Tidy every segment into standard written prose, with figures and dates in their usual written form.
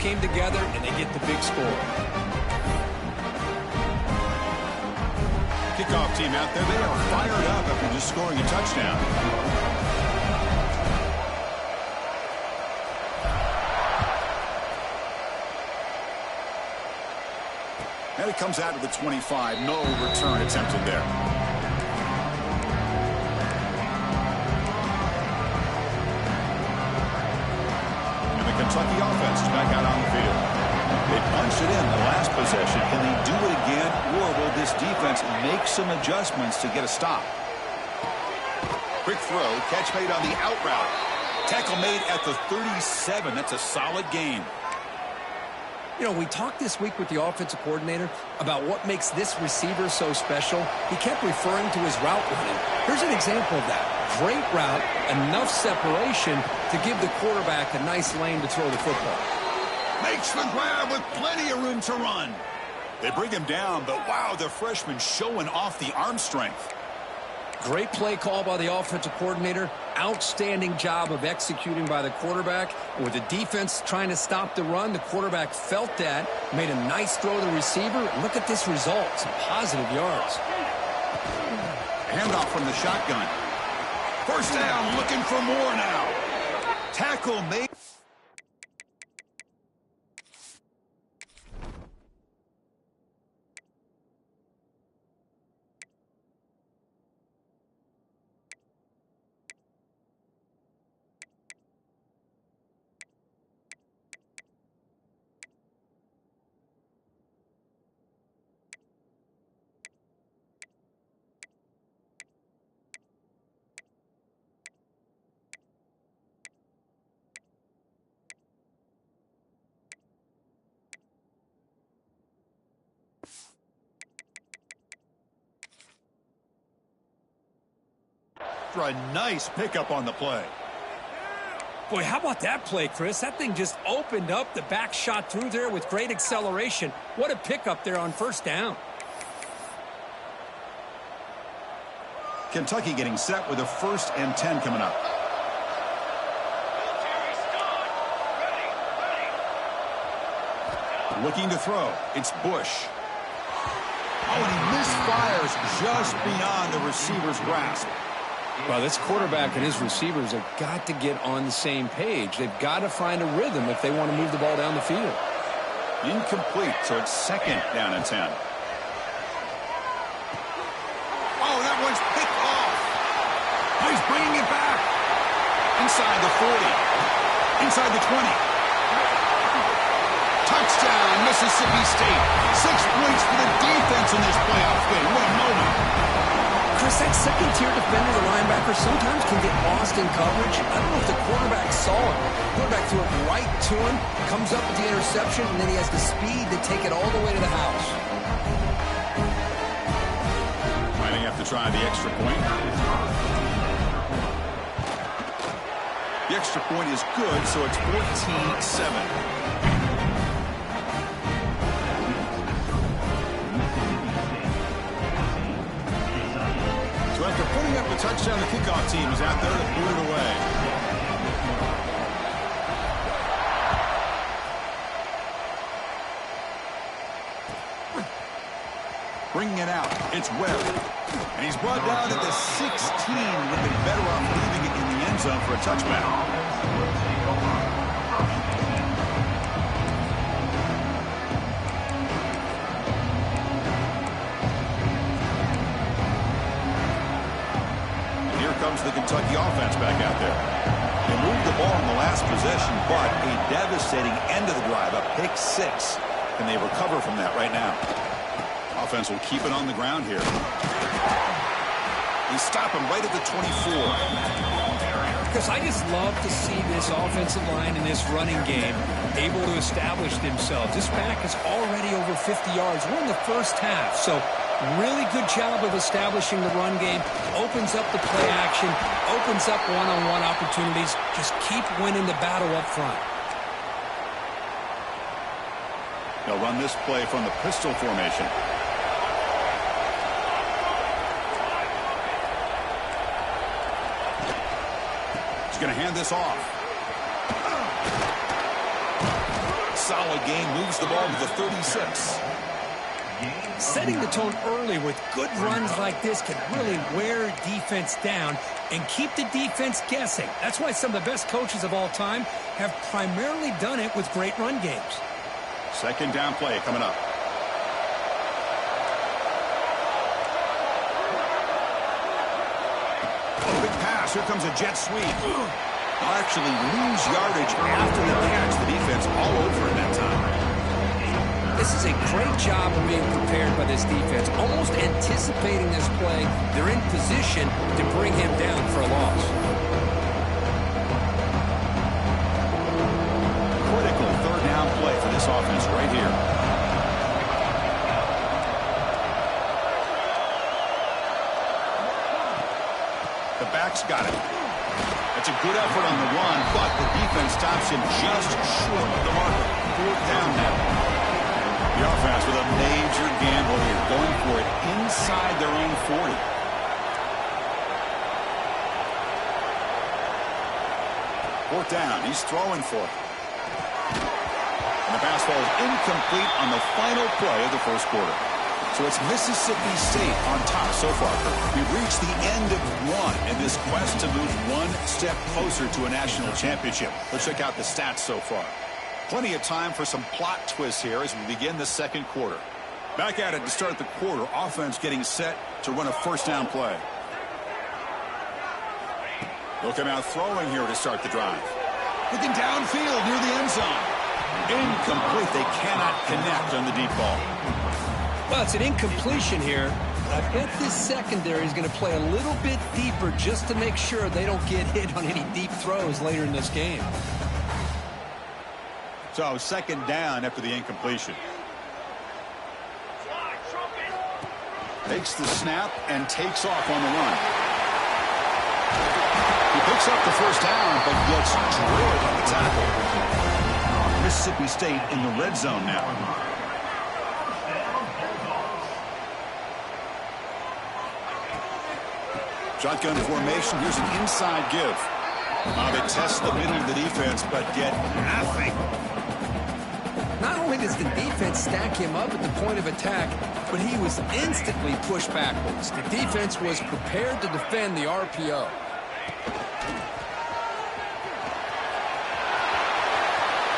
came together, and they get the big score. Kickoff team out there, they are fired up after just scoring a touchdown. And it comes out to the 25. No return attempted there. And the Kentucky offense is back out on the field. They punched it in the last possession. Can they do it again, or will this defense make some adjustments to get a stop? Quick throw, catch made on the out route. Tackle made at the 37. That's a solid gain. You know, we talked this week with the offensive coordinator about what makes this receiver so special. He kept referring to his route running. Here's an example of that. Great route, enough separation to give the quarterback a nice lane to throw the football. Makes the grab with plenty of room to run. They bring him down, but wow, the freshman showing off the arm strength. Great play call by the offensive coordinator. Outstanding job of executing by the quarterback. With the defense trying to stop the run, the quarterback felt that, made a nice throw to the receiver. Look at this result, some positive yards. Handoff from the shotgun. First down, looking for more now. Tackle made. For a nice pickup on the play. Boy, how about that play, Chris? That thing just opened up. The back shot through there with great acceleration. What a pickup there on first down. Kentucky getting set with a 1st and 10 coming up. Looking to throw. It's Bush. Oh, and he misfires just beyond the receiver's grasp. Well, this quarterback and his receivers have got to get on the same page. They've got to find a rhythm if they want to move the ball down the field. Incomplete, so it's 2nd down and 10. Oh, that one's picked off. Oh, he's bringing it back. Inside the 40. Inside the 20. Touchdown, Mississippi State. 6 points for the defense in this playoff game. What a moment. Chris, that second-tier defender, the linebacker, sometimes can get lost in coverage. I don't know if the quarterback saw it. The quarterback threw it right to him, comes up with the interception, and then he has the speed to take it all the way to the house. Might have to try the extra point. The extra point is good, so it's 14-7. After putting up a touchdown, the kickoff team is out there to boot it away. Bringing it out, it's Webb. And he's brought down at the 16. Would have been better off leaving it in the end zone for a touchback. Comes the Kentucky offense back out there. They moved the ball in the last possession, but a devastating end of the drive, a pick 6. Can they recover from that right now? Offense will keep it on the ground here. They stop him right at the 24. Because I just love to see this offensive line and this running game able to establish themselves. This back is already over 50 yards. We're in the first half, so really good job of establishing the run game. Opens up the play action, opens up one-on-one opportunities. Just keep winning the battle up front. They'll run this play from the pistol formation. He's going to hand this off. solid gain, moves the ball to the 36. Setting the tone early with good runs like this can really wear defense down and keep the defense guessing. That's why some of the best coaches of all time have primarily done it with great run games. Second down play coming up. Big pass. Here comes a jet sweep. They'll actually lose yardage after the catch. The defense all over in that time. This is a great job of being prepared by this defense. Almost anticipating this play, they're in position to bring him down for a loss. Critical third down play for this offense right here. The back's got it. That's a good effort on the run, but the defense stops him just short of the marker. Fourth down now. The offense with a major gamble here, going for it inside their own 40. Fourth down, he's throwing for it. And the pass ball is incomplete on the final play of the first quarter. So it's Mississippi State on top so far. We've reached the end of one in this quest to move one step closer to a national championship. Let's check out the stats so far. Plenty of time for some plot twists here as we begin the second quarter. Back at it to start the quarter. Offense getting set to run a first down play. They'll come out throwing here to start the drive. Looking downfield near the end zone. Incomplete. They cannot connect on the deep ball. Well, it's an incompletion here. I bet this secondary is going to play a little bit deeper just to make sure they don't get hit on any deep throws later in this game. So second down after the incompletion. Takes the snap and takes off on the run. He picks up the first down but gets drilled on the tackle. Mississippi State in the red zone now. Shotgun formation. Here's an inside give. They test the middle of the defense but get nothing. Not only does the defense stack him up at the point of attack, but he was instantly pushed backwards. The defense was prepared to defend the RPO.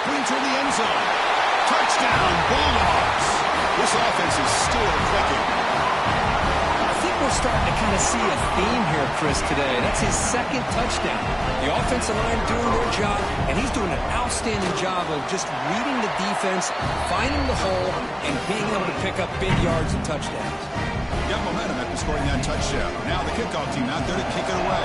Clean to the end zone. Touchdown, Bulldogs. This offense is still clicking. I think we're starting to kind of see a theme here, Chris, today. That's his second touchdown. The offensive line doing their job, and he's doing an outstanding job of just reading the defense, finding the hole, and being able to pick up big yards and touchdowns. Got momentum after scoring that touchdown. Now the kickoff team out there to kick it away.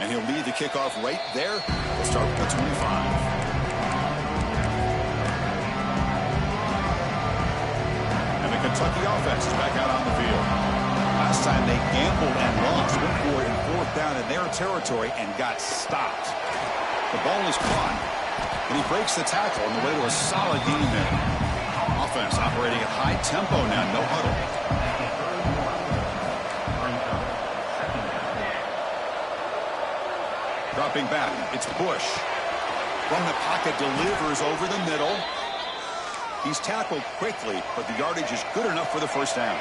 And he'll lead the kickoff right there. We'll start with the 25. Kentucky offense is back out on the field. Last time they gambled and lost. Went for it in fourth down in their territory and got stopped. The ball is caught, and he breaks the tackle on the way to a solid gain there. Offense operating at high tempo now, no huddle. Dropping back, it's Bush. From the pocket, delivers over the middle. He's tackled quickly, but the yardage is good enough for the first down.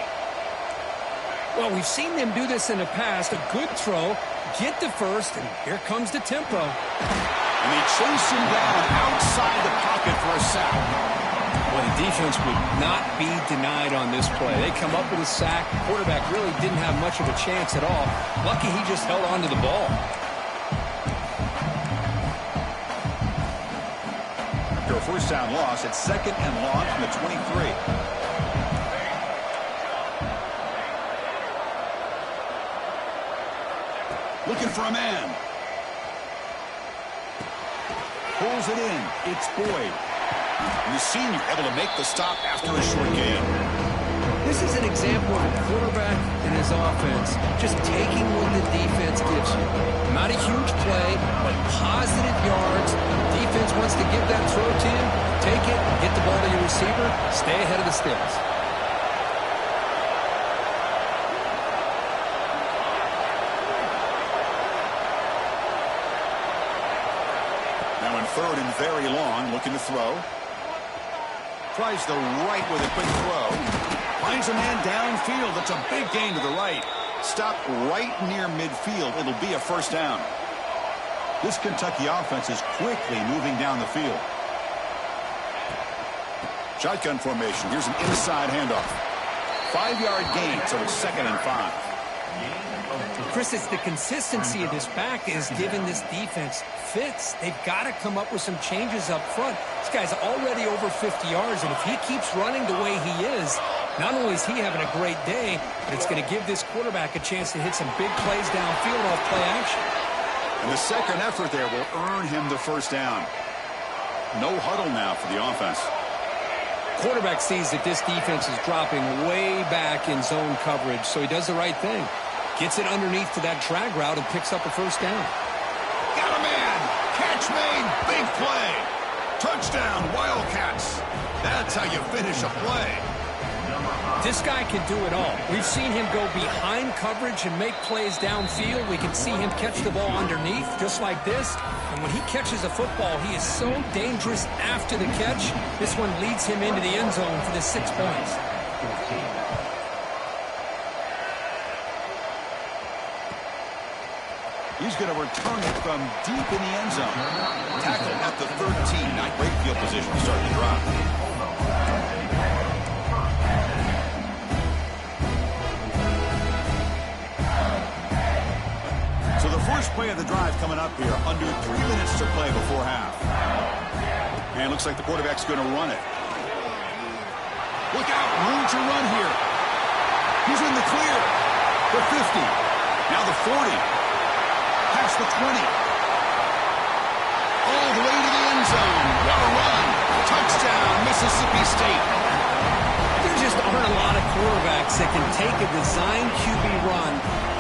Well, we've seen them do this in the past. A good throw, get the first, and here comes the tempo. And they chase him down outside the pocket for a sack. Well, the defense would not be denied on this play. They come up with a sack. The quarterback really didn't have much of a chance at all. Lucky he just held on to the ball. After a first down loss, it's second and long from the 23. Looking for a man. Pulls it in. It's Boyd. And the senior able to make the stop after a short gain. This is an example of a quarterback and his offense just taking what the defense gives you. Not a huge play, but positive yards. Defense wants to give that throw to you. Take it, get the ball to your receiver, stay ahead of the sticks. third and very long, looking to throw. Tries the right with a quick throw. Finds a man downfield. That's a big gain to the right. Stop right near midfield. It'll be a first down. This Kentucky offense is quickly moving down the field. Shotgun formation. Here's an inside handoff. 5-yard gain, so it's 2nd and 5. Chris, it's the consistency of this back is giving this defense fits. They've got to come up with some changes up front. This guy's already over 50 yards, and if he keeps running the way he is, not only is he having a great day, but it's going to give this quarterback a chance to hit some big plays downfield off play action. And the second effort there will earn him the first down. No huddle now for the offense. Quarterback sees that this defense is dropping way back in zone coverage, so he does the right thing. Gets it underneath to that drag route and picks up a first down. Got a man. Catch made. Big play. Touchdown, Wildcats. That's how you finish a play. This guy can do it all. We've seen him go behind coverage and make plays downfield. We can see him catch the ball underneath just like this. And when he catches a football, he is so dangerous after the catch. This one leads him into the end zone for the 6 points. He's going to return it from deep in the end zone. Tackled at the 13. Not great field position to start the drive. So the first play of the drive coming up here. Under 3 minutes to play before half. And it looks like the quarterback's going to run it. Look out. Room to run here. He's in the clear. The 50. Now the 40. Past the 20. All the way to the end zone. What a run. Touchdown, Mississippi State. There just aren't a lot of quarterbacks that can take a design QB run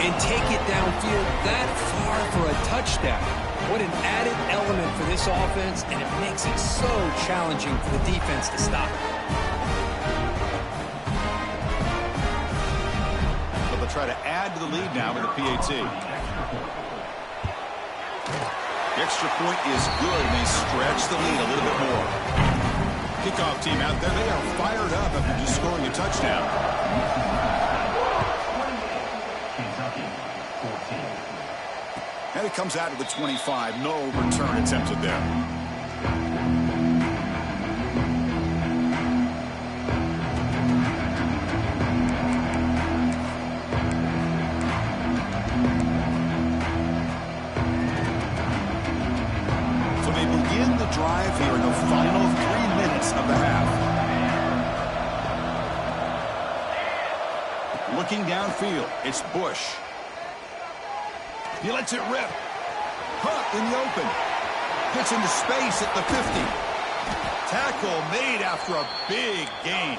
and take it downfield that far for a touchdown. What an added element for this offense, and it makes it so challenging for the defense to stop. But they'll try to add to the lead now with a PAT. The extra point is good, and they stretch the lead a little bit more. Kickoff team out there, they are fired up after just scoring a touchdown. And it comes out to the 25. No return attempted there. Drive here in the final 3 minutes of the half. Looking downfield, it's Bush. He lets it rip. Hunt in the open. Gets into space at the 50. Tackle made after a big gain.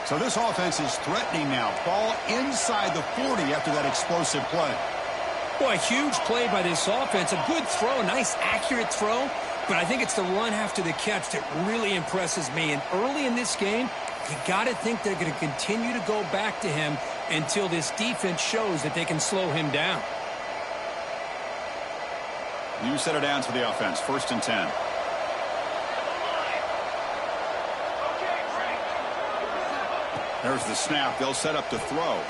So this offense is threatening now. Ball inside the 40 after that explosive play. Boy, a huge play by this offense. A good throw, a nice accurate throw. But I think it's the run after the catch that really impresses me. And early in this game, you got to think they're going to continue to go back to him until this defense shows that they can slow him down. New set of downs for the offense. 1st and 10. There's the snap. They'll set up to throw. Oh,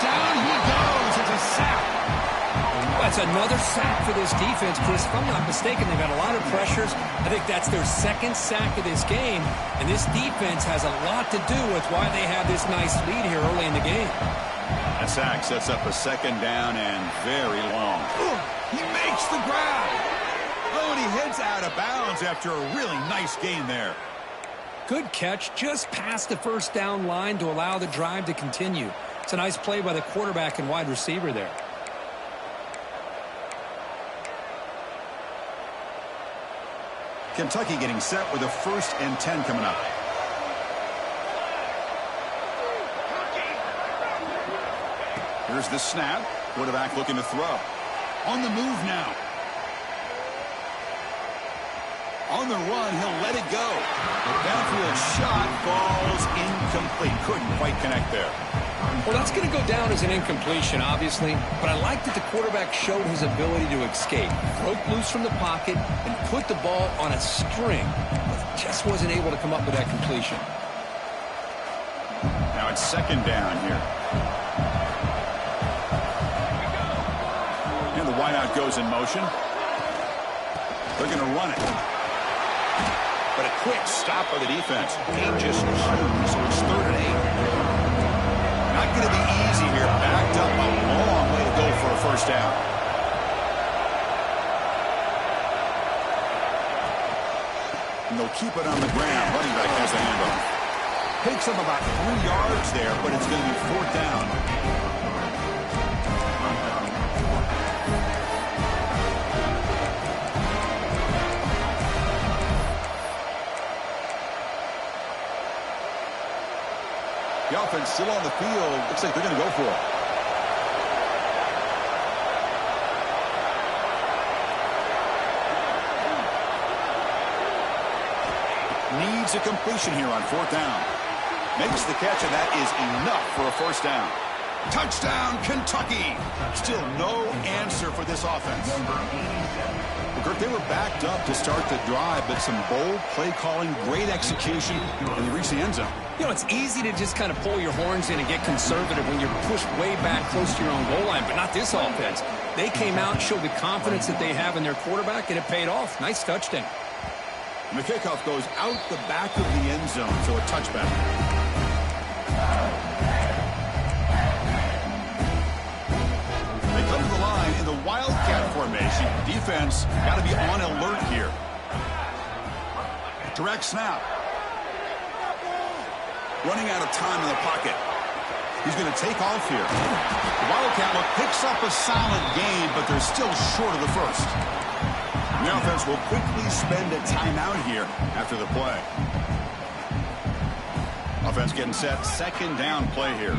down he goes. It's a sack. That's another sack for this defense, Chris. If I'm not mistaken, they've had a lot of pressures. I think that's their 2nd sack of this game. And this defense has a lot to do with why they have this nice lead here early in the game. That sack sets up a 2nd down and very long. Ooh, he makes the grab. Oh, and he heads out of bounds after a really nice gain there. Good catch, just past the first down line to allow the drive to continue. It's a nice play by the quarterback and wide receiver there. Kentucky getting set with a 1st and 10 coming up. Here's the snap. Quarterback looking to throw. On the move now. On the run, he'll let it go. The downfield shot falls incomplete. Couldn't quite connect there. Well, that's going to go down as an incompletion, obviously, but I like that the quarterback showed his ability to escape, broke loose from the pocket, and put the ball on a string, but just wasn't able to come up with that completion. Now it's second down here. And the wideout goes in motion. They're going to run it. But a quick stop by the defense. He just chews, so it's 3rd and 8. Not going to be easy here. Backed up a long way to go for a first down. And they'll keep it on the ground. Running back has the handoff. Takes up about 3 yards there, but it's going to be 4th down. The offense still on the field. Looks like they're going to go for it. Needs a completion here on 4th down. Makes the catch, and that is enough for a first down. Touchdown, Kentucky. Still no answer for this offense. Kurt, they were backed up to start the drive, but some bold play calling, great execution, and they reached the end zone. You know, it's easy to just kind of pull your horns in and get conservative when you're pushed way back close to your own goal line, but not this offense. They came out and showed the confidence that they have in their quarterback, and it paid off. Nice touchdown. And the kickoff goes out the back of the end zone, so a touchback. They come to the line in the Wildcat formation. Defense got to be on alert here. Direct snap. Running out of time in the pocket. He's going to take off here. The Wildcat look picks up a solid gain, but they're still short of the first. The offense will quickly spend a timeout here after the play. Offense getting set. Second down play here.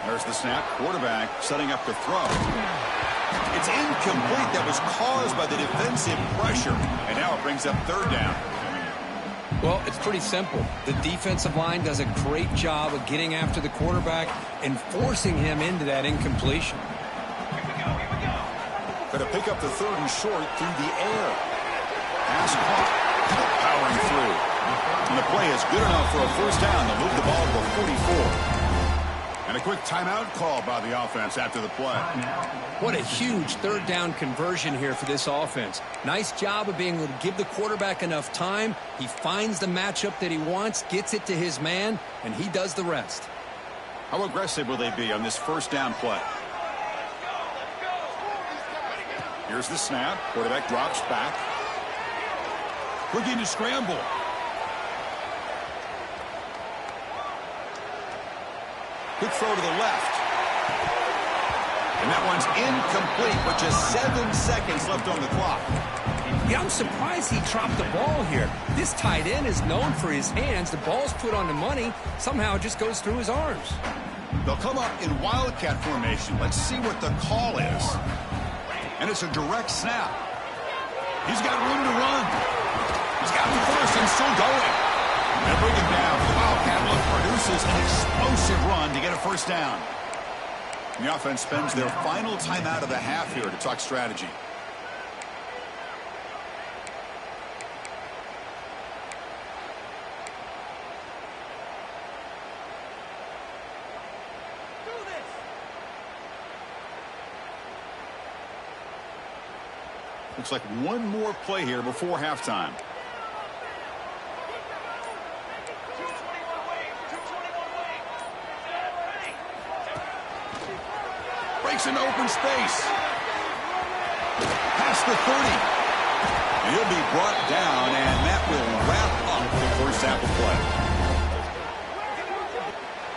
There's the snap. Quarterback setting up the throw. It's incomplete. That was caused by the defensive pressure. And now it brings up 3rd down. Well, it's pretty simple. The defensive line does a great job of getting after the quarterback and forcing him into that incompletion. Going to pick up the 3rd and short through the air. Pass caught. Powering through. And the play is good enough for a first down. They'll move the ball to the 44. And a quick timeout call by the offense after the play. What a huge 3rd down conversion here for this offense. Nice job of being able to give the quarterback enough time. He finds the matchup that he wants, gets it to his man, and he does the rest. How aggressive will they be on this first down play? Here's the snap. Quarterback drops back. Looking to scramble. Quick throw to the left. And that one's incomplete with just 7 seconds left on the clock. Yeah, I'm surprised he dropped the ball here. This tight end is known for his hands. The ball's put on the money. Somehow it just goes through his arms. They'll come up in Wildcat formation. Let's see what the call is. And it's a direct snap. He's got room to run. He's got the first and still going. And bring him down. The Wildcat look produces an explosive run to get a first down. And the offense spends their final timeout of the half here to talk strategy. Looks like one more play here before halftime. Breaks into open space. Past the 30. And he'll be brought down, and that will wrap up the first half of play.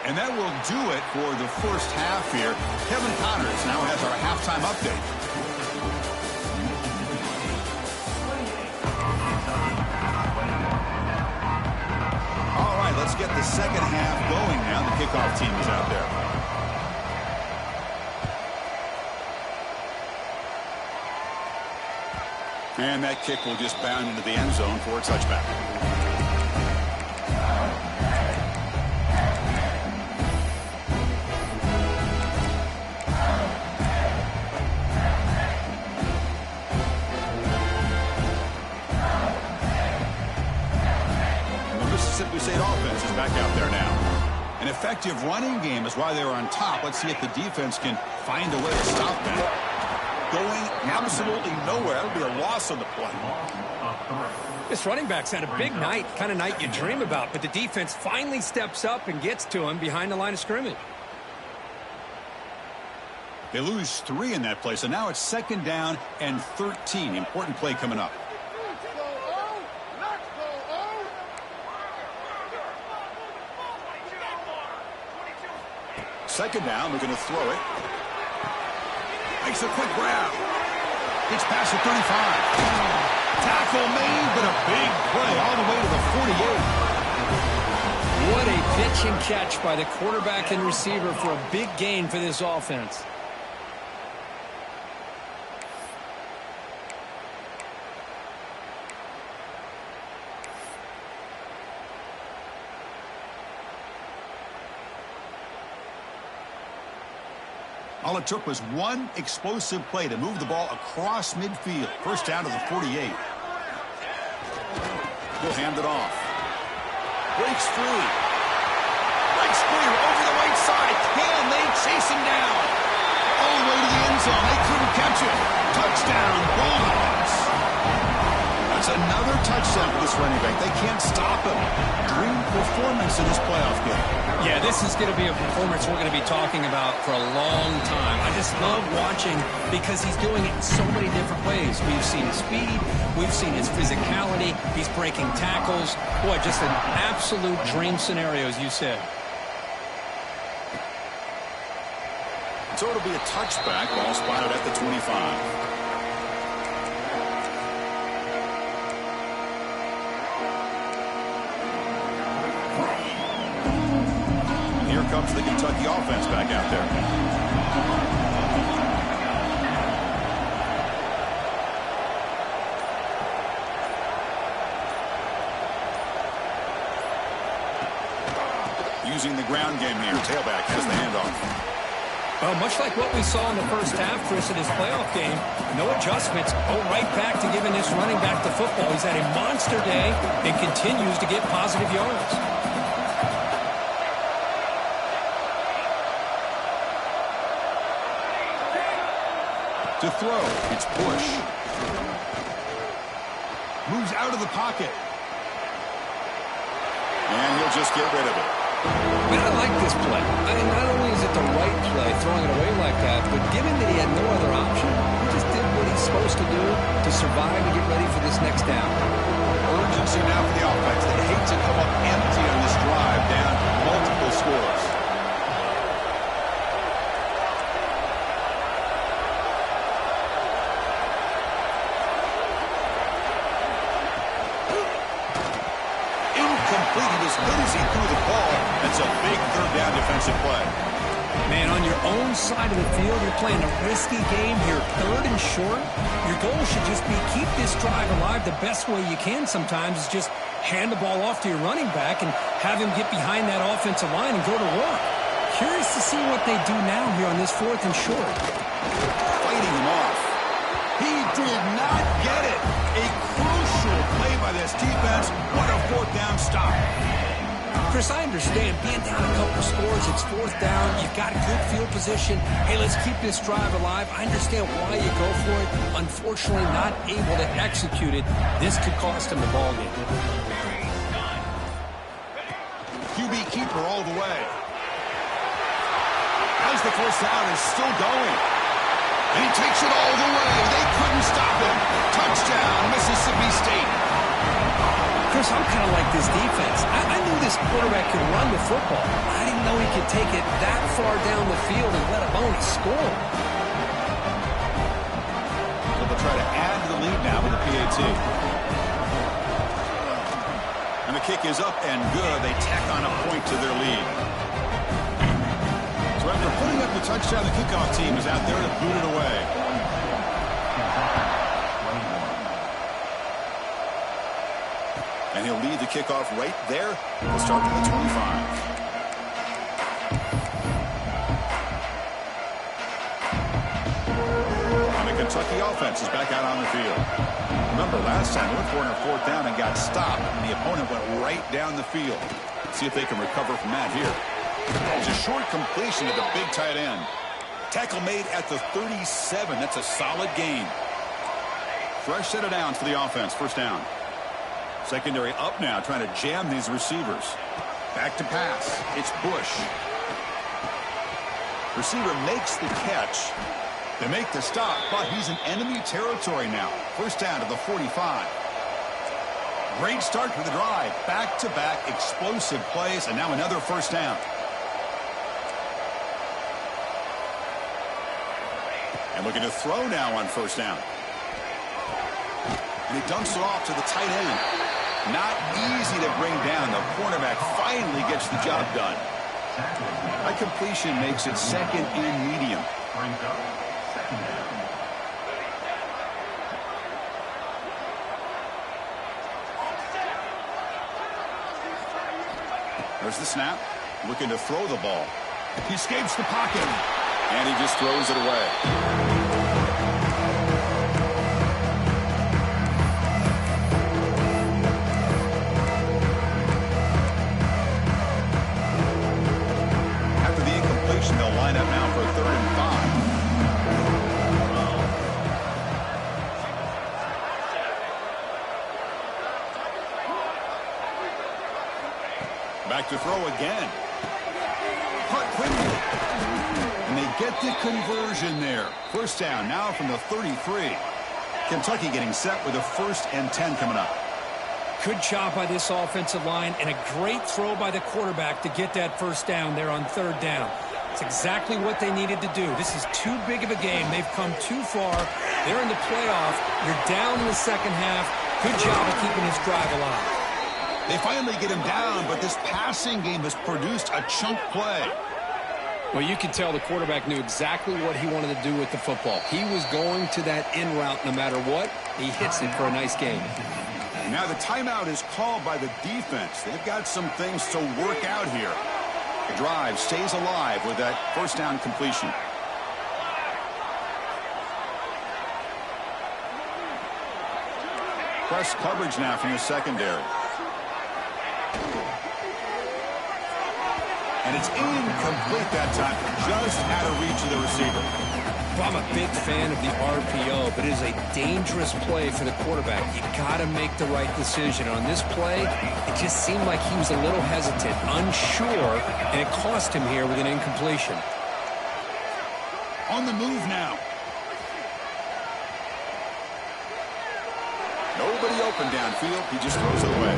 And that will do it for the first half here. Kevin Connors now has our halftime update. Let's get the second half going now. The kickoff team is out there. And that kick will just bound into the end zone for a touchback. effective running game is why they were on top. Let's see if the defense can find a way to stop that. Going absolutely nowhere. That'll be a loss on the play. This running back's had a big night, kind of night you dream about, but the defense finally steps up and gets to him behind the line of scrimmage. They lose 3 in that play, so now it's 2nd down and 13. Important play coming up. Second down, we're going to throw it. Makes a quick grab. Gets past the 35. Tackle made, but a big play all the way to the 48. What a pitch and catch by the quarterback and receiver for a big gain for this offense. All it took was one explosive play to move the ball across midfield. First down to the 48. He'll hand it off. Breaks free. Breaks clear over the right side. Can they chase him down? All the way to the end zone. They couldn't catch it. Touchdown, Bulldogs. That's another touchdown for this running back. They can't stop him. Dream performance in this playoff game. Yeah, this is going to be a performance we're going to be talking about for a long time. I just love watching because he's doing it in so many different ways. We've seen his speed. We've seen his physicality. He's breaking tackles. Boy, just an absolute dream scenario, as you said. So it'll be a touchback. Ball spotted at the 25. Here comes the Kentucky offense back out there. Using the ground game here. Tailback has the handoff. Well, much like what we saw in the first half, Chris, in his playoff game, no adjustments. Go right back to giving this running back the football. He's had a monster day and continues to get positive yards. To throw, it's push. Moves out of the pocket. And he'll just get rid of it. Man, I like this play. I mean, not only is it the right play, throwing it away like that, but given that he had no other option, he just did what he's supposed to do to survive and get ready for this next down. Urgency now for the offense. They hate to come up empty on this drive, down multiple scores. Completed as good as he threw the ball. That's a big third down defensive play. Man, on your own side of the field, you're playing a risky game here. 3rd and short. Your goal should just be keep this drive alive. The best way you can sometimes is just hand the ball off to your running back and have him get behind that offensive line and go to work. Curious to see what they do now here on this 4th and short. Fighting him off. He did not get it. A crucial play by this defense. What a 4th down stop. Chris, I understand being down a couple scores, it's 4th down, you've got a good field position. Hey, let's keep this drive alive. I understand why you go for it. Unfortunately, not able to execute it. This could cost him the ball game. QB keeper all the way. As the 1st down is still going. And he takes it all the way. They couldn't stop him. Touchdown, Mississippi State. Chris, I'm kind of like this defense. I knew this quarterback could run the football. I didn't know he could take it that far down the field and let alone score. So they'll try to add to the lead now with the PAT. And the kick is up and good. They tack on a point to their lead. So after putting up the touchdown, the kickoff team is out there to boot it away. And he'll lead the kickoff right there. We'll start at the 25. And the Kentucky offense is back out on the field. Remember, last time they went for it on 4th down and got stopped, and the opponent went right down the field. See if they can recover from that here. It's a short completion to the big tight end. Tackle made at the 37. That's a solid gain. Fresh set of downs for the offense. First down. Secondary up now, trying to jam these receivers. Back to pass. It's Bush. Receiver makes the catch. They make the stop, but he's in enemy territory now. First down to the 45. Great start to the drive. Back-to-back explosive plays, and now another first down. And looking to throw now on first down. And he dumps it off to the tight end. Not easy to bring down. The cornerback finally gets the job done. That completion makes it second and medium. There's the snap. Looking to throw the ball. He escapes the pocket. And he just throws it away. They'll line up now for 3rd and 5. Back to throw again. Punt quickly. And they get the conversion there. First down now from the 33. Kentucky getting set with a 1st and 10 coming up. Good job by this offensive line and a great throw by the quarterback to get that first down there on 3rd down. It's exactly what they needed to do. This is too big of a game. They've come too far. They're in the playoff. You're down in the second half. Good job of keeping this drive alive. They finally get him down, but this passing game has produced a chunk play. Well, you can tell the quarterback knew exactly what he wanted to do with the football. He was going to that in route no matter what. He hits it for a nice game. Now the timeout is called by the defense. They've got some things to work out here. The drive stays alive with that first down completion. Press coverage now from the secondary. And it's incomplete that time. Just out of reach of the receiver. Well, I'm a big fan of the RPO, but it is a dangerous play for the quarterback. You got to make the right decision. On this play, it just seemed like he was a little hesitant, unsure, and it cost him here with an incompletion. On the move now. Nobody open downfield. He just throws it away.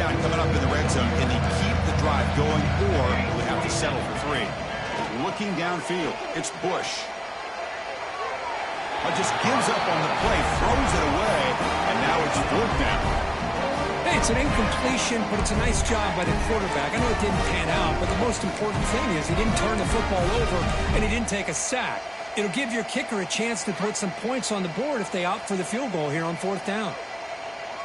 Coming up in the red zone. Can he keep the drive going, or will he have to settle for 3? Looking downfield, it's Bush. Just gives up on the play, throws it away, and now it's 4th down. Hey, it's an incompletion, but it's a nice job by the quarterback. I know it didn't pan out, but the most important thing is he didn't turn the football over, and he didn't take a sack. It'll give your kicker a chance to put some points on the board if they opt for the field goal here on 4th down.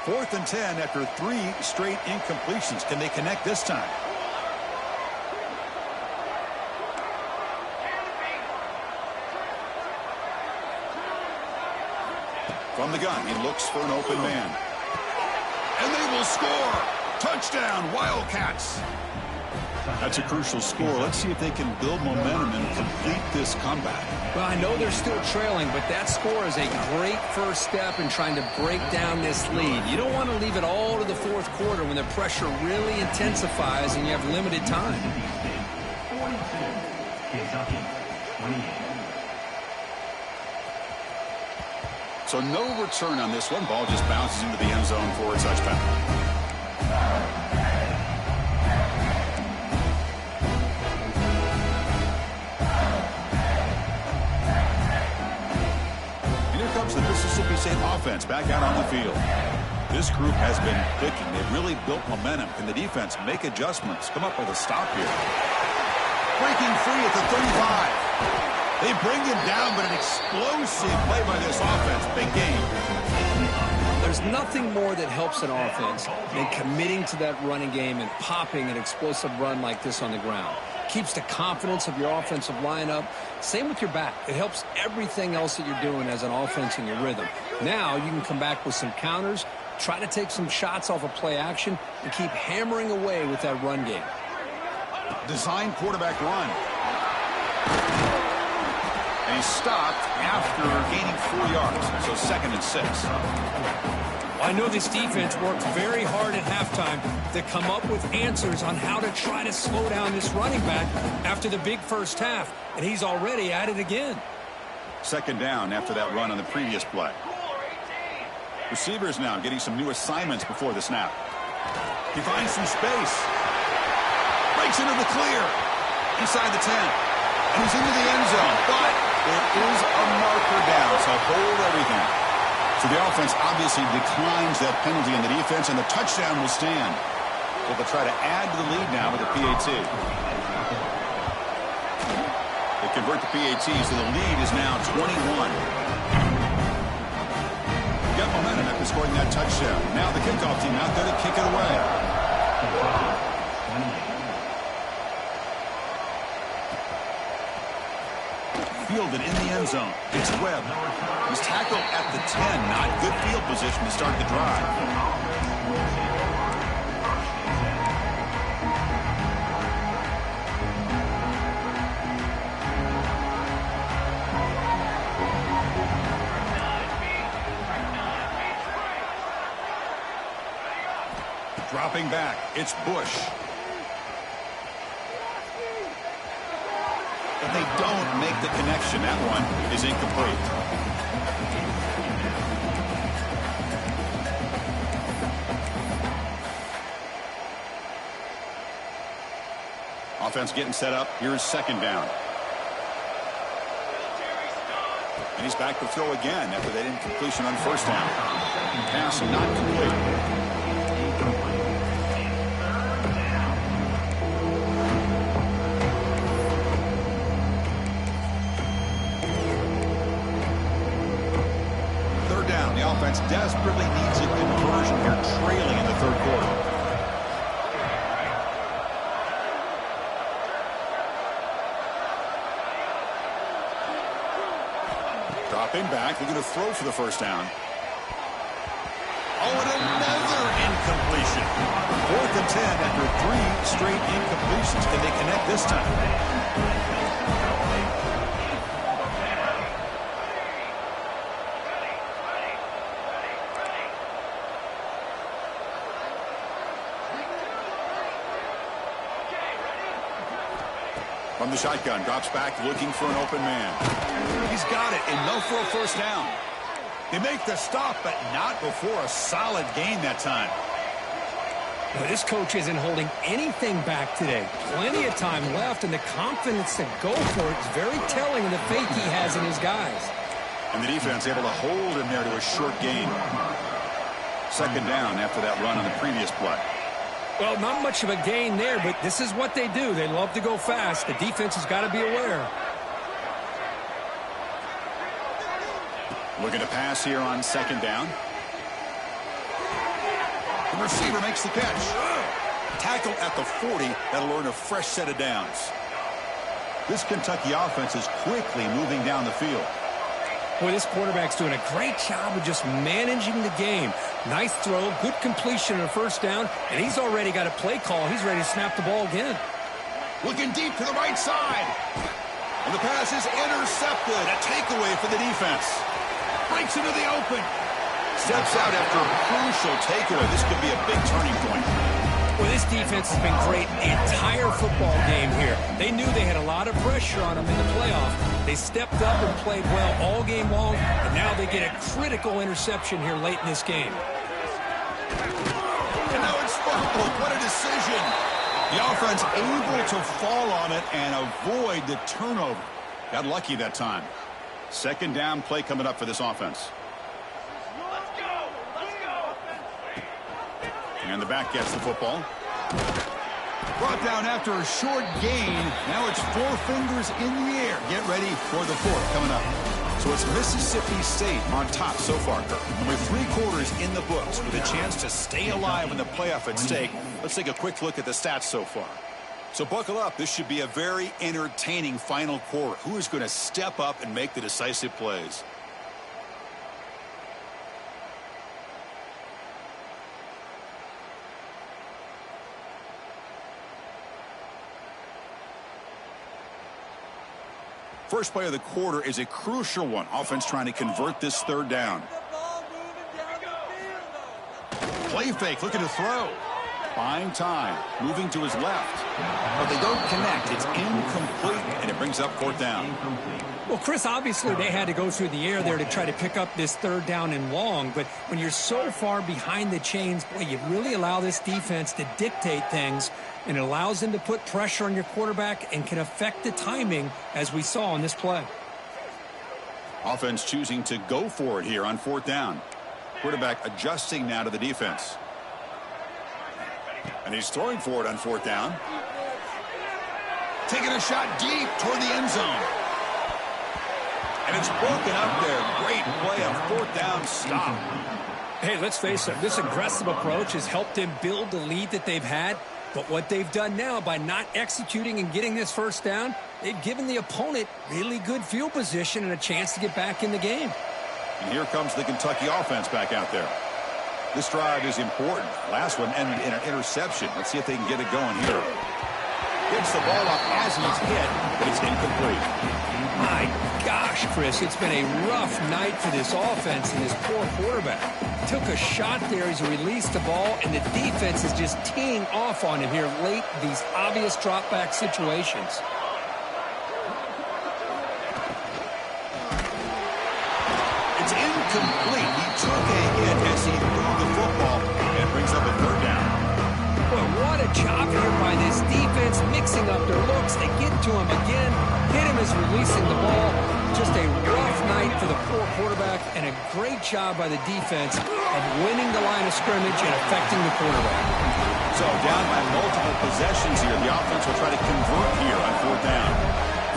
4th and 10 after 3 straight incompletions. Can they connect this time? From the gun, he looks for an open man. And they will score! Touchdown, Wildcats! That's a crucial score. Let's see if they can build momentum and complete this comeback. Well, I know they're still trailing, but that score is a great first step in trying to break down this lead. You don't want to leave it all to the 4th quarter when the pressure really intensifies and you have limited time. So no return on this one. Ball just bounces into the end zone for a touchdown. The Mississippi State offense back out on the field. This group has been clicking. They've really built momentum. Can the defense make adjustments? Come up with a stop here. Breaking free at the 35. They bring him down, but an explosive play by this offense. Big game. There's nothing more that helps an offense than committing to that running game and popping an explosive run like this on the ground. Keeps the confidence of your offensive lineup. Same with your back. It helps everything else that you're doing as an offense in your rhythm. Now you can come back with some counters, try to take some shots off of play action, and keep hammering away with that run game. Design quarterback run. And he's stopped after gaining 4 yards. So 2nd and 6. I know this defense worked very hard at halftime to come up with answers on how to try to slow down this running back after the big first half, and he's already at it again. 2nd down after that run on the previous play. Receivers now getting some new assignments before the snap. He finds some space. Breaks into the clear. Inside the 10. And he's into the end zone, but it is a marker down, so hold everything. So the offense obviously declines that penalty in the defense, and the touchdown will stand. So they'll try to add to the lead now with a PAT. They convert the PAT, so the lead is now 21. Got momentum after scoring that touchdown. Now the kickoff team out there to kick it away. Fielded in the end zone. It's Webb. He's tackled at the 10. Not good field position to start the drive. Dropping back. It's Bush. But they don't make the connection. That one is incomplete. Offense getting set up. Here's 2nd down. And he's back to throw again after that incompletion on 1st down. Pass not complete. The offense desperately needs a conversion here, trailing in the 3rd quarter. Dropping back, looking to throw for the 1st down. Oh, and another incompletion. 4th and 10 after 3 straight incompletions. Can they connect this time? From the shotgun, drops back, looking for an open man. He's got it, enough for a 1st down. They make the stop, but not before a solid gain that time. Well, this coach isn't holding anything back today. Plenty of time left, and the confidence to go for it is very telling in the faith he has in his guys. And the defense able to hold him there to a short gain. 2nd down after that run on the previous play. Well, not much of a gain there, but this is what they do. They love to go fast. The defense has got to be aware. Looking to pass here on 2nd down. The receiver makes the catch. Tackle at the 40. That'll earn a fresh set of downs. This Kentucky offense is quickly moving down the field. Boy, this quarterback's doing a great job of just managing the game. Nice throw, good completion on 1st down, and he's already got a play call. He's ready to snap the ball again. Looking deep to the right side. And the pass is intercepted. A takeaway for the defense. Breaks into the open. Steps out after a crucial takeaway. This could be a big turning point. Well, this defense has been great the entire football game here. They knew they had a lot of pressure on them in the playoff. They stepped up and played well all game long, and now they get a critical interception here late in this game. And now it's fumbled. What a decision. The offense able to fall on it and avoid the turnover. Got lucky that time. 2nd down play coming up for this offense. And the back gets the football. Brought down after a short gain. Now it's 4 fingers in the air. Get ready for the 4th coming up. So it's Mississippi State on top so far, Kirk. And with 3 quarters in the books with a chance to stay alive in the playoff at stake, let's take a quick look at the stats so far. So buckle up. This should be a very entertaining final quarter. Who is going to step up and make the decisive plays? First play of the quarter is a crucial one. Offense trying to convert this third down. Play fake, looking to throw. Buying time, moving to his left. But they don't connect. It's incomplete, and it brings up fourth down. Well, Chris, obviously they had to go through the air there to try to pick up this third down and long. But when you're so far behind the chains, boy, you really allow this defense to dictate things. And it allows them to put pressure on your quarterback and can affect the timing, as we saw on this play. Offense choosing to go for it here on fourth down. Quarterback adjusting now to the defense. And he's throwing for it on fourth down. Taking a shot deep toward the end zone. And it's broken up there. Great play on fourth down stop. Hey, let's face it, this aggressive approach has helped them build the lead that they've had. But what they've done now by not executing and getting this first down, they've given the opponent really good field position and a chance to get back in the game. And here comes the Kentucky offense back out there. This drive is important. Last one ended in an interception. Let's see if they can get it going here. Gets the ball up as he's hit, but it's incomplete. My gosh, Chris, it's been a rough night for this offense and this poor quarterback. Took a shot there as he released the ball, and the defense is just teeing off on him here late in these obvious drop-back situations. It's incomplete. He took a hit as he threw the football, and it brings up a third down. Well, what a job here by this defense, mixing up their looks. They get to him again, hit him as releasing the ball. Just a rough night for the poor quarterback, and a great job by the defense of winning the line of scrimmage and affecting the quarterback. So down by multiple possessions here, the offense will try to convert here on fourth down.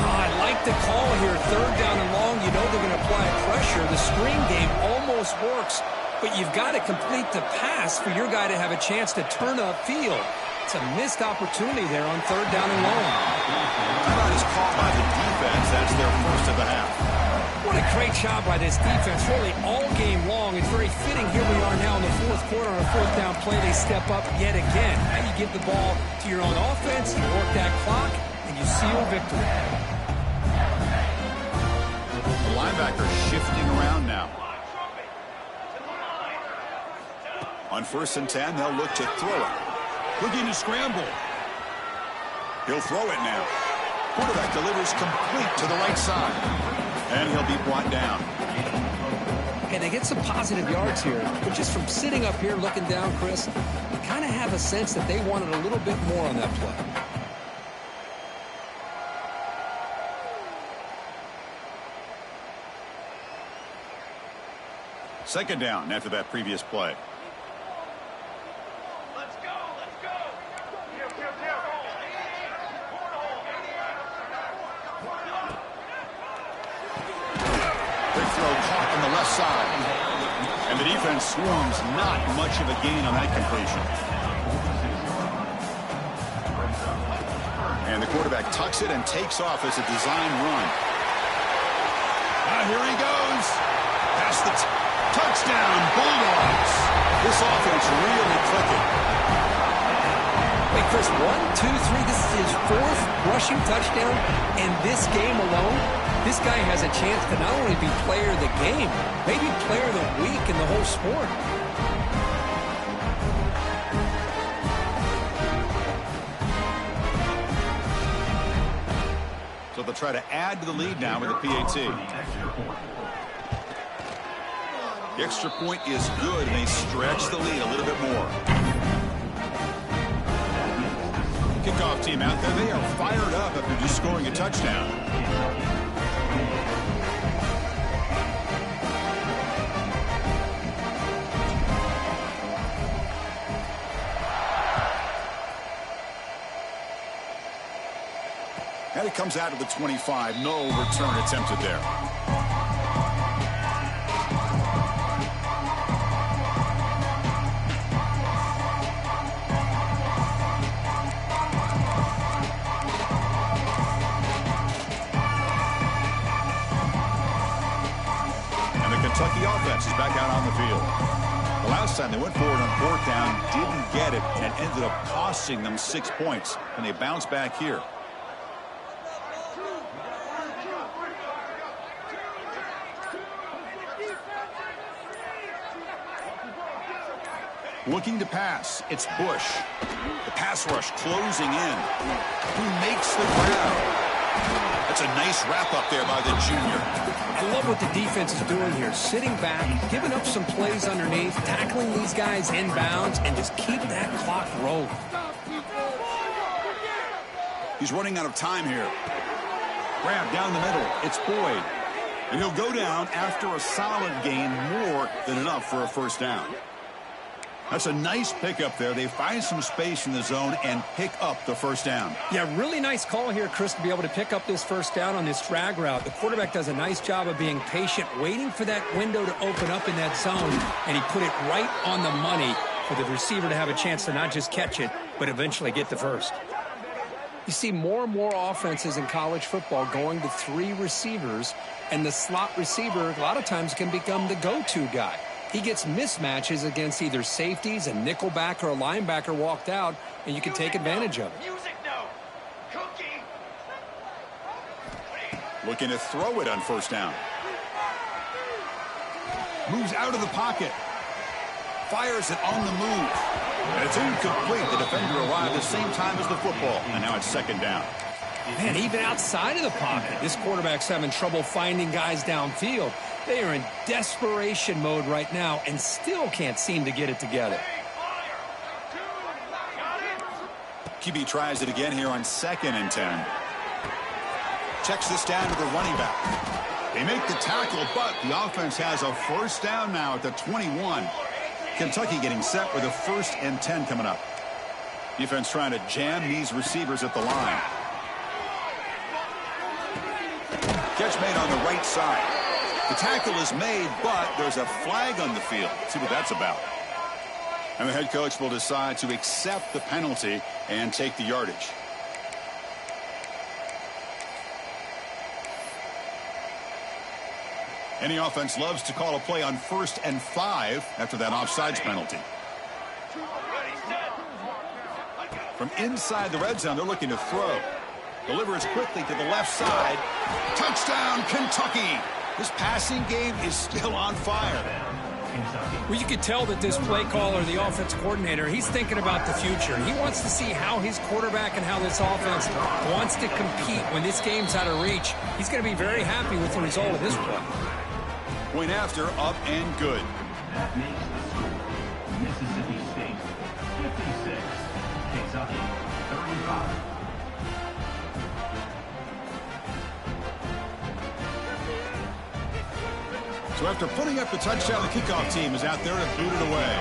I like the call here, third down and long. You know they're going to apply pressure. The screen game almost works, but you've got to complete the pass for your guy to have a chance to turn upfield. It's a missed opportunity there on third down and long. Timeout is called by the defense. That's their first of the half. What a great job by this defense, really all game long. It's very fitting. Here we are now in the fourth quarter on a fourth down play. They step up yet again. Now you give the ball to your own offense, you work that clock, and you seal victory. The linebacker shifting around now. On 1st and 10, they'll look to throw it. Looking to scramble. He'll throw it now. Quarterback delivers complete to the right side. And he'll be brought down. And they get some positive yards here. But just from sitting up here looking down, Chris, you kind of have a sense that they wanted a little bit more on that play. Second down after that previous play. Side. And the defense swarms, not much of a gain on that completion. And the quarterback tucks it and takes off as a design run. Here he goes. Past the touchdown, Bulldogs. This offense really clicking. Wait, Chris, 1, 2, 3. This is his fourth rushing touchdown in this game alone. This guy has a chance to not only be player of the game, maybe player of the week in the whole sport. So they'll try to add to the lead now with a PAT. The extra point is good, and they stretch the lead a little bit more. Kickoff team out there. They are fired up after just scoring a touchdown. And it comes out to the 25. No return attempted there. last time they went forward on 4th down, didn't get it, and it ended up costing them 6 points. And they bounce back here. Looking to pass. It's Bush. The pass rush closing in. Who makes the grab? That's a nice wrap up there by the junior. I love what the defense is doing here. Sitting back, giving up some plays underneath, tackling these guys inbounds, and just keep that clock rolling. He's running out of time here. Grab down the middle. It's Boyd. And he'll go down after a solid gain, more than enough for a first down. That's a nice pickup there. They find some space in the zone and pick up the first down. Yeah, really nice call here, Chris, to be able to pick up this first down on this drag route. The quarterback does a nice job of being patient, waiting for that window to open up in that zone, and he put it right on the money for the receiver to have a chance to not just catch it, but eventually get the first. You see more and more offenses in college football going to 3 receivers, and the slot receiver a lot of times can become the go-to guy. He gets mismatches against either safeties, a nickelback, or a linebacker walked out, and you can take advantage of it. Looking to throw it on first down. Moves out of the pocket. Fires it on the move. And it's incomplete. The defender arrived at the same time as the football, and now it's second down. Man, even outside of the pocket, this quarterback's having trouble finding guys downfield. They are in desperation mode right now and still can't seem to get it together. QB tries it again here on 2nd and 10. Checks this down to the running back. They make the tackle, but the offense has a first down now at the 21. Kentucky getting set with a 1st and 10 coming up. Defense trying to jam these receivers at the line. Catch made on the right side. The tackle is made, but there's a flag on the field. Let's see what that's about. And the head coach will decide to accept the penalty and take the yardage. Any offense loves to call a play on 1st and 5 after that offsides penalty. From inside the red zone, they're looking to throw. Delivers quickly to the left side. Touchdown, Kentucky! This passing game is still on fire. Well, you could tell that this play caller, the offense coordinator, he's thinking about the future. He wants to see how his quarterback and how this offense wants to compete when this game's out of reach. He's going to be very happy with the result of this play. Point after, up and good. That makes the score Mississippi State 56, Kentucky 35. So after putting up the touchdown, the kickoff team is out there to boot it away.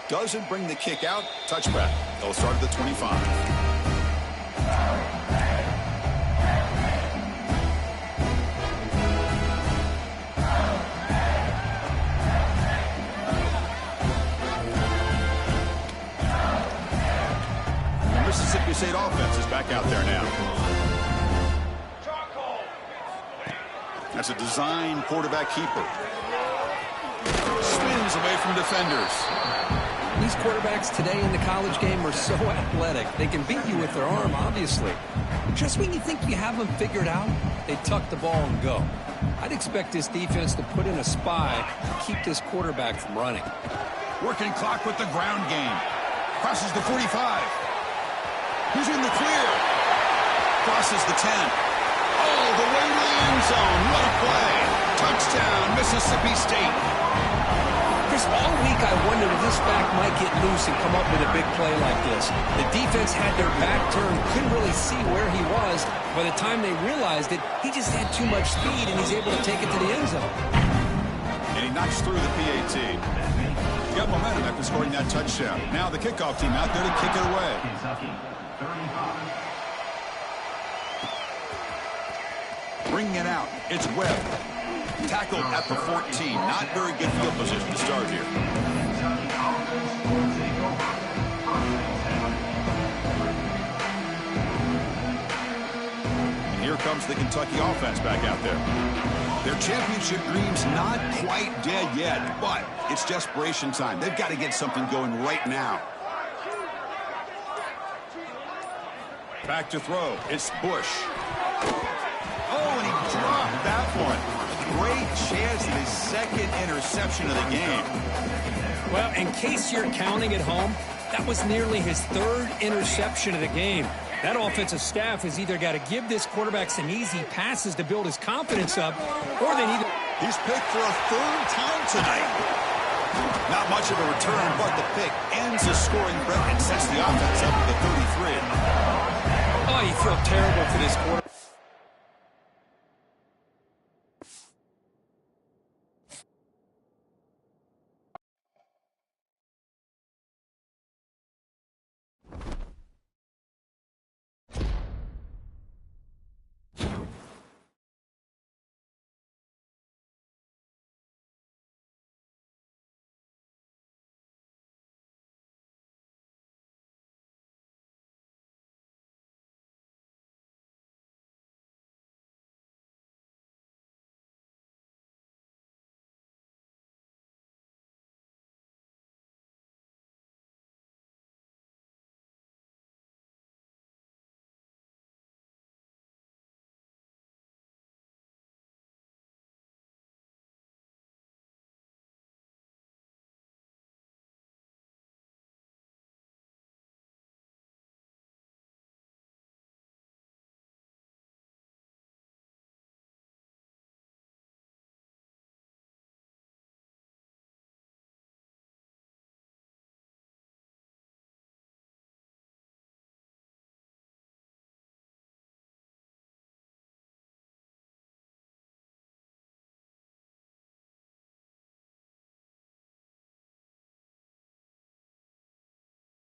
Doesn't bring the kick out. Touchback. They'll start at the 25. Mississippi State offense is back out there now. That's a design quarterback keeper. Spins away from defenders. These quarterbacks today in the college game are so athletic. They can beat you with their arm, obviously. Just when you think you have them figured out, they tuck the ball and go. I'd expect this defense to put in a spy to keep this quarterback from running. Working clock with the ground game. Crosses the 45. Who's in the clear? Crosses the 10. All the way to the end zone. What a play. Touchdown, Mississippi State. Chris, all week I wondered if this back might get loose and come up with a big play like this. The defense had their back turned, couldn't really see where he was. By the time they realized it, he just had too much speed, and he's able to take it to the end zone. And he knocks through the PAT. He got momentum after scoring that touchdown. Now the kickoff team out there to kick it away. Kentucky 35. Bringing it out. It's Webb. Tackled at the 14. Not very good field position to start here. Kentucky offense will take over. And here here comes the Kentucky offense back out there. Their championship dream's not quite dead yet, but it's desperation time. They've got to get something going right now. Back to throw. It's Bush. Oh, and he dropped that one. A great chance at his second interception of the game. Well, in case you're counting at home, that was nearly his third interception of the game. That offensive staff has either got to give this quarterback some easy passes to build his confidence up, or they need to... He's picked for a third time tonight. Not much of a return, but the pick ends the scoring threat and sets the offense up to the 33. Oh, you feel terrible for this quarterback.